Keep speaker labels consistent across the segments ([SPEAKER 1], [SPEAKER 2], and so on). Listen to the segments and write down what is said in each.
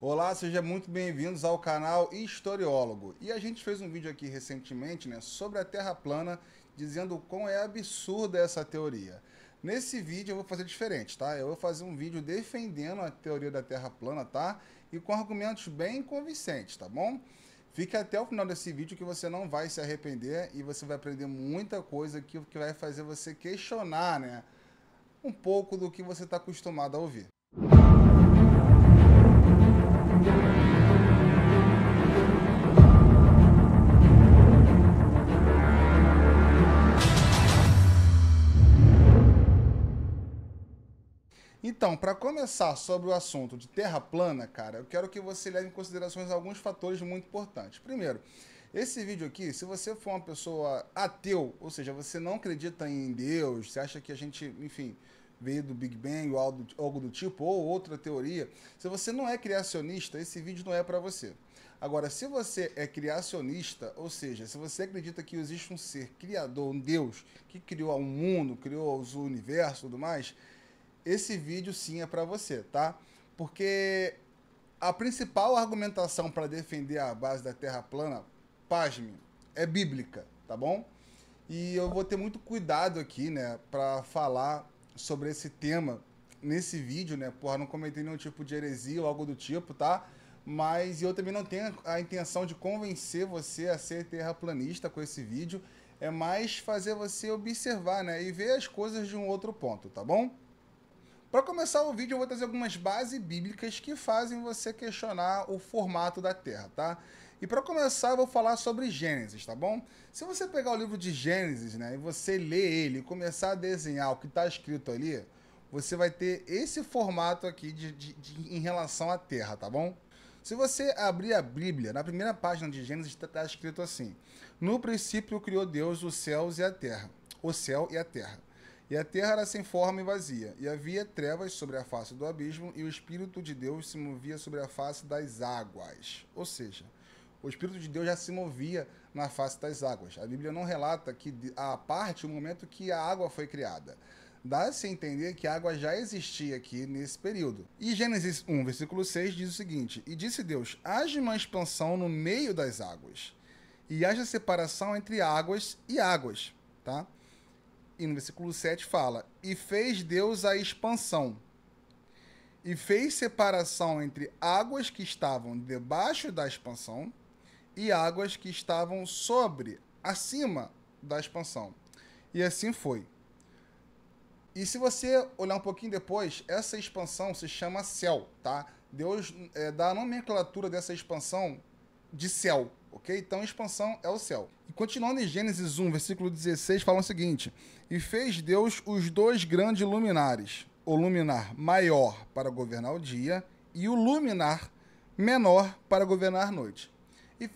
[SPEAKER 1] Olá, sejam muito bem-vindos ao canal Historiólogo. E a gente fez um vídeo aqui recentemente, sobre a Terra plana, dizendo o quão é absurda essa teoria. Nesse vídeo eu vou fazer diferente, tá? Eu vou fazer um vídeo defendendo a teoria da Terra plana, tá? E com argumentos bem convincentes, tá bom? Fique até o final desse vídeo que você não vai se arrepender e você vai aprender muita coisa que vai fazer você questionar, um pouco do que você está acostumado a ouvir. Então, para começar sobre o assunto de Terra plana, cara, eu quero que você leve em consideração alguns fatores muito importantes. Primeiro, esse vídeo aqui, se você for uma pessoa ateu, ou seja, você não acredita em Deus, você acha que a gente, enfim, veio do Big Bang ou algo do tipo, ou outra teoria, se você não é criacionista, esse vídeo não é para você. Agora, se você é criacionista, ou seja, se você acredita que existe um ser criador, um Deus, que criou o mundo, criou o universo e tudo mais, esse vídeo sim é para você, tá? Porque a principal argumentação para defender a base da Terra plana, pasme, é bíblica, tá bom? E eu vou ter muito cuidado aqui, para falar sobre esse tema nesse vídeo, não cometei nenhum tipo de heresia ou algo do tipo, tá? Mas eu também não tenho a intenção de convencer você a ser terraplanista com esse vídeo, é mais fazer você observar, e ver as coisas de um outro ponto, tá bom? Para começar o vídeo, eu vou trazer algumas bases bíblicas que fazem você questionar o formato da Terra, tá? E para começar, eu vou falar sobre Gênesis, tá bom? Se você pegar o livro de Gênesis, e você ler ele e começar a desenhar o que está escrito ali, você vai ter esse formato aqui em relação à Terra, tá bom? Se você abrir a Bíblia, na primeira página de Gênesis está escrito assim: no princípio criou Deus os céus e a terra, o céu e a terra. E a terra era sem forma e vazia, e havia trevas sobre a face do abismo, e o Espírito de Deus se movia sobre a face das águas. Ou seja, o Espírito de Deus já se movia na face das águas. A Bíblia não relata que a parte o momento que a água foi criada. Dá-se a entender que a água já existia aqui nesse período. E Gênesis 1, versículo 6 diz o seguinte: e disse Deus, haja uma expansão no meio das águas, e haja separação entre águas e águas, tá? E no versículo 7 fala: e fez Deus a expansão, e fez separação entre águas que estavam debaixo da expansão e águas que estavam acima da expansão. E assim foi. E se você olhar um pouquinho depois, essa expansão se chama céu, tá? Deus dá a nomenclatura dessa expansão de céu, ok? Então, expansão é o céu. E continuando em Gênesis 1, versículo 16, fala o seguinte: e fez Deus os dois grandes luminares, o luminar maior para governar o dia e o luminar menor para governar a noite. E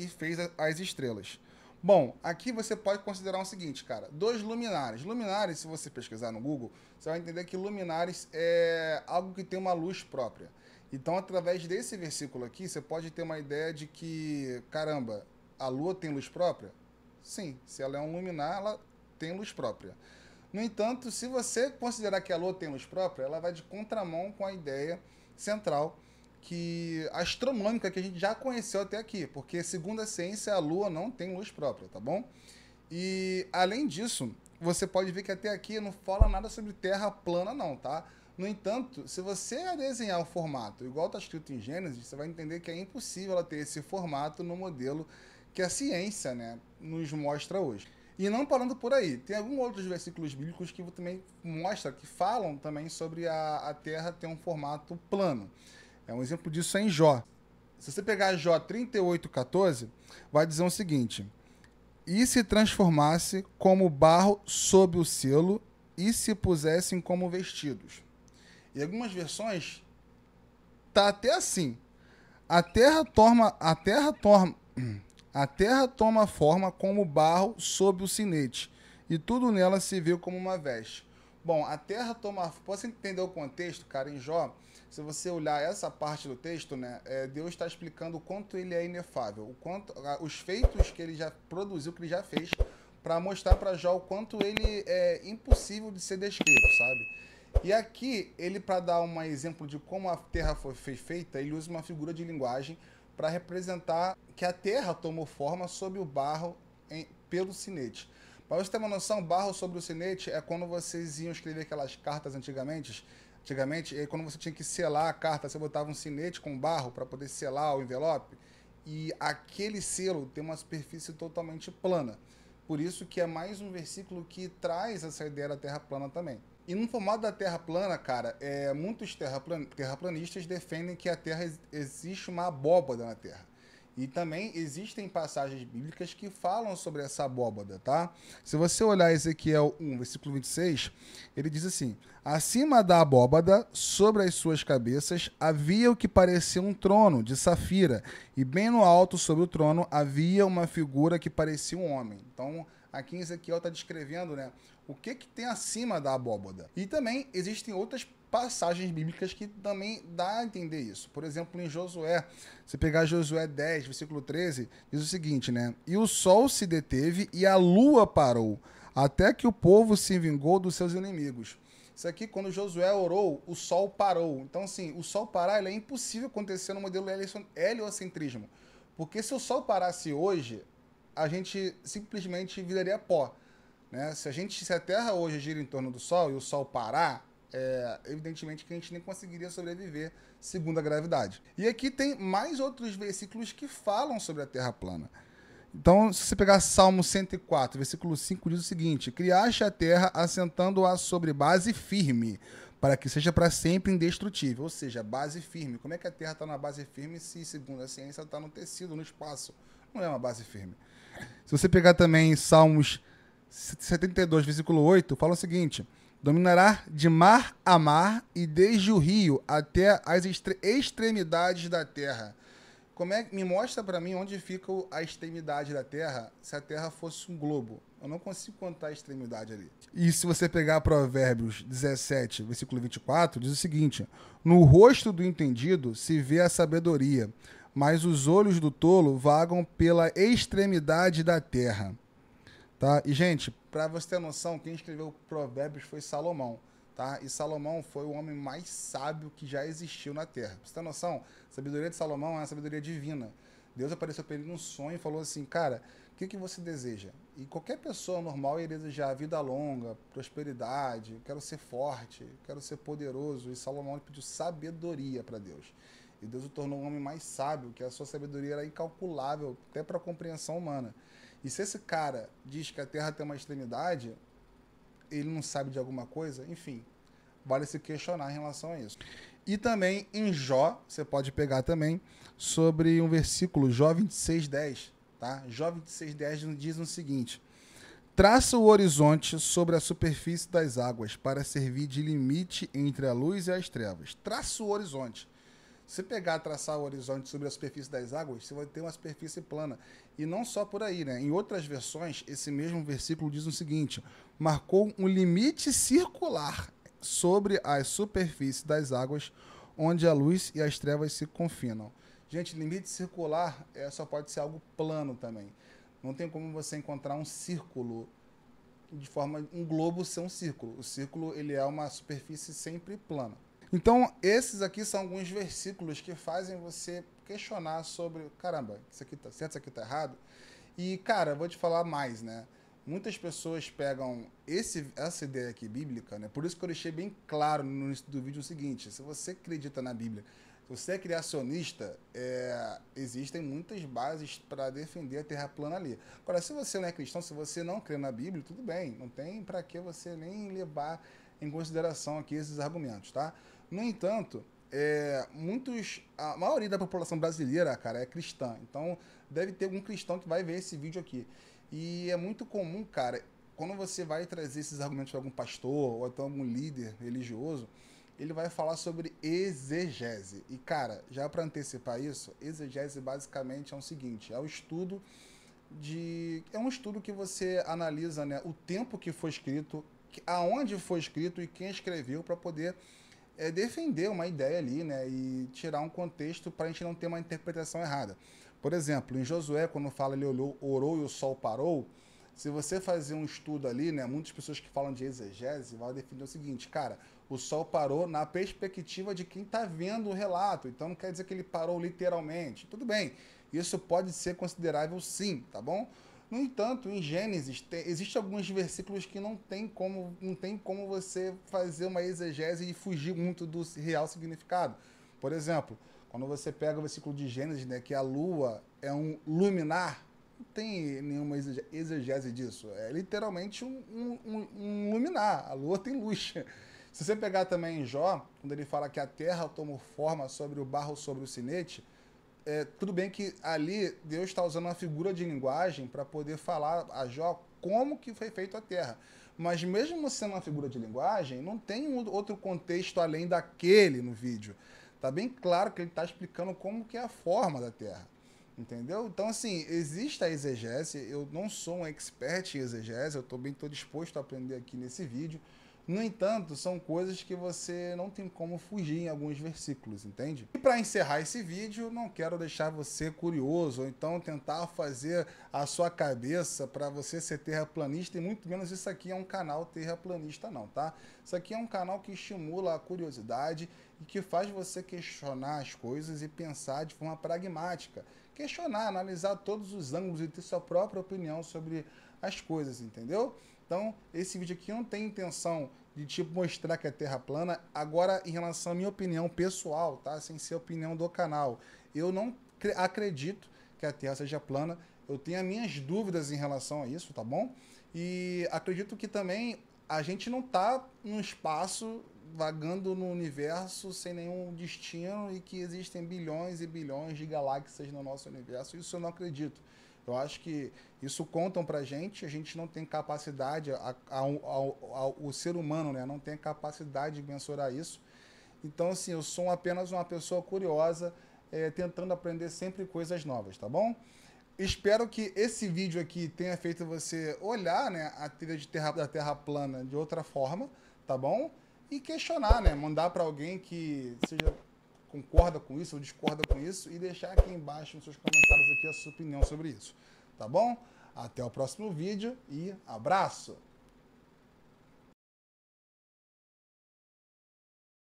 [SPEAKER 1] fez as estrelas. Bom, aqui você pode considerar o seguinte, cara, dois luminares. Luminares, se você pesquisar no Google, você vai entender que luminares é algo que tem uma luz própria. Então, através desse versículo aqui, você pode ter uma ideia de que, caramba, a Lua tem luz própria? Sim, se ela é um luminar, ela tem luz própria. No entanto, se você considerar que a Lua tem luz própria, ela vai de contramão com a ideia central astronômica que a gente já conheceu até aqui, porque segundo a ciência a Lua não tem luz própria, tá bom? E além disso, você pode ver que até aqui não fala nada sobre Terra plana não, tá? No entanto, se você desenhar o formato igual está escrito em Gênesis, você vai entender que é impossível ela ter esse formato no modelo que a ciência, nos mostra hoje. E não parando por aí, tem alguns outros versículos bíblicos que também mostram, que falam também sobre a Terra ter um formato plano. Um exemplo disso é em Jó. Se você pegar Jó 38:14, vai dizer o seguinte: e se transformasse como barro sob o selo, e se pusessem como vestidos. Em algumas versões, tá até assim: a terra toma forma como barro sob o sinete, e tudo nela se vê como uma veste. Bom, a terra toma... Posso entender o contexto, cara, em Jó? Se você olhar essa parte do texto, Deus está explicando o quanto ele é inefável, os feitos que ele já produziu, que ele já fez, para mostrar para Jó o quanto ele é impossível de ser descrito, sabe? E aqui, ele, para dar um exemplo de como a Terra foi feita, ele usa uma figura de linguagem para representar que a Terra tomou forma sob o barro pelo sinete. Para você ter uma noção, barro sobre o sinete é quando vocês iam escrever aquelas cartas antigamente, quando você tinha que selar a carta, você botava um sinete com barro para poder selar o envelope, e aquele selo tem uma superfície totalmente plana. Por isso que é mais um versículo que traz essa ideia da Terra plana também. E no formato da Terra plana, cara, muitos terraplanistas defendem que a Terra existe uma abóbada na Terra. E também existem passagens bíblicas que falam sobre essa abóbada, tá? Se você olhar Ezequiel 1, versículo 26, ele diz assim: acima da abóbada, sobre as suas cabeças, havia o que parecia um trono de safira, e bem no alto, sobre o trono, havia uma figura que parecia um homem. Então, aqui em Ezequiel está descrevendo, né, o que tem acima da abóbada. E também existem outras passagens bíblicas que também dá a entender isso. Por exemplo, em Josué, se pegar Josué 10, versículo 13, diz o seguinte, né? E o sol se deteve e a lua parou, até que o povo se vingou dos seus inimigos. Isso aqui, quando Josué orou, o sol parou. Então, assim, o sol parar, ele é impossível acontecer no modelo heliocentrismo. Porque se o sol parasse hoje, a gente simplesmente viraria pó. Né? Se a Terra hoje gira em torno do Sol e o Sol parar, evidentemente que a gente nem conseguiria sobreviver segundo a gravidade. E aqui tem mais outros versículos que falam sobre a Terra plana. Então, se você pegar Salmo 104, versículo 5, diz o seguinte: criaste a terra assentando-a sobre base firme, para que seja para sempre indestrutível. Ou seja, base firme. Como é que a Terra está na base firme se, segundo a ciência, está no tecido, no espaço? Não é uma base firme. Se você pegar também Salmos 72, versículo 8, fala o seguinte: dominará de mar a mar e desde o rio até as extremidades da terra. Me mostra para mim onde fica a extremidade da terra se a terra fosse um globo. Eu não consigo contar a extremidade ali. E se você pegar Provérbios 17, versículo 24, diz o seguinte: no rosto do entendido se vê a sabedoria, mas os olhos do tolo vagam pela extremidade da terra. Tá? E, gente, para você ter noção, quem escreveu Provérbios foi Salomão. Tá? E Salomão foi o homem mais sábio que já existiu na Terra. Pra você ter noção, a sabedoria de Salomão é uma sabedoria divina. Deus apareceu para ele num sonho e falou assim: cara, o que você deseja? E qualquer pessoa normal iria desejar vida longa, prosperidade, quero ser forte, quero ser poderoso. E Salomão pediu sabedoria para Deus. E Deus o tornou um homem mais sábio, que a sua sabedoria era incalculável, até para a compreensão humana. E se esse cara diz que a Terra tem uma extremidade, ele não sabe de alguma coisa, enfim, vale se questionar em relação a isso. E também em Jó, você pode pegar também, sobre um versículo, Jó 26:10, tá? Jó 26:10 diz o seguinte: traça o horizonte sobre a superfície das águas, para servir de limite entre a luz e as trevas. Traça o horizonte. Se você pegar, traçar o horizonte sobre a superfície das águas, você vai ter uma superfície plana. E não só por aí, né? Em outras versões, esse mesmo versículo diz o seguinte: marcou um limite circular sobre a superfície das águas, onde a luz e as trevas se confinam. Gente, limite circular só pode ser algo plano também. Não tem como você encontrar um círculo um globo ser um círculo. O círculo, ele é uma superfície sempre plana. Então, esses aqui são alguns versículos que fazem você questionar sobre, caramba, isso aqui tá certo, isso aqui tá errado. E, cara, vou te falar mais, né? Muitas pessoas pegam essa ideia aqui bíblica, né? Por isso que eu deixei bem claro no início do vídeo o seguinte: se você acredita na Bíblia, se você é criacionista, existem muitas bases para defender a Terra plana ali. Agora, se você não é cristão, se você não crê na Bíblia, tudo bem, não tem para que você nem levar em consideração aqui esses argumentos, tá? No entanto, a maioria da população brasileira, cara, é cristã. Então, deve ter algum cristão que vai ver esse vídeo aqui. E é muito comum, cara, quando você vai trazer esses argumentos para algum pastor ou até algum líder religioso, ele vai falar sobre exegese. E, cara, já para antecipar isso, exegese basicamente é o seguinte: é um estudo que você analisa, né, o tempo que foi escrito, aonde foi escrito e quem escreveu, para poder defender uma ideia ali, né, e tirar um contexto para a gente não ter uma interpretação errada. Por exemplo, em Josué, quando fala ele orou e o sol parou, se você fazer um estudo ali, né, muitas pessoas que falam de exegese vão definir o seguinte: cara, O Sol parou na perspectiva de quem está vendo o relato. Então não quer dizer que ele parou literalmente. Tudo bem, isso pode ser considerável sim, tá bom? No entanto, em Gênesis, existem alguns versículos que não tem como você fazer uma exegese e fugir muito do real significado. Por exemplo, quando você pega o versículo de Gênesis, né, que a lua é um luminar, não tem nenhuma exegese disso. É literalmente um luminar. A lua tem luz. Se você pegar também em Jó, quando ele fala que a terra tomou forma sobre o barro, sobre o sinete, tudo bem que ali Deus está usando uma figura de linguagem para poder falar a Jó como que foi feita a terra. Mas mesmo sendo uma figura de linguagem, não tem outro contexto além daquele no vídeo. Tá bem claro que ele está explicando como que é a forma da terra. Entendeu? Então, assim, existe a exegese. Eu não sou um expert em exegese, eu estou disposto a aprender aqui nesse vídeo. No entanto, são coisas que você não tem como fugir em alguns versículos, entende? E para encerrar esse vídeo, não quero deixar você curioso, ou então tentar fazer a sua cabeça para você ser terraplanista, e muito menos isso aqui é um canal terraplanista não, tá? Isso aqui é um canal que estimula a curiosidade e que faz você questionar as coisas e pensar de forma pragmática. Questionar, analisar todos os ângulos e ter sua própria opinião sobre as coisas, entendeu? Então, esse vídeo aqui não tem intenção de tipo mostrar que a Terra plana. Agora, em relação à minha opinião pessoal, tá? Sem ser a opinião do canal, eu não acredito que a Terra seja plana. Eu tenho as minhas dúvidas em relação a isso, tá bom? E acredito que também a gente não tá no espaço, vagando no universo sem nenhum destino e que existem bilhões e bilhões de galáxias no nosso universo. Isso eu não acredito. Eu acho que isso contam pra gente, a gente não tem capacidade, o ser humano, né, não tem capacidade de mensurar isso. Então, assim, eu sou apenas uma pessoa curiosa, tentando aprender sempre coisas novas, tá bom? Espero que esse vídeo aqui tenha feito você olhar, né, a trilha da Terra plana de outra forma, tá bom? E questionar, né, mandar para alguém que seja concorda com isso ou discorda com isso e deixar aqui embaixo nos seus comentários aqui a sua opinião sobre isso, tá bom? Até o próximo vídeo e abraço!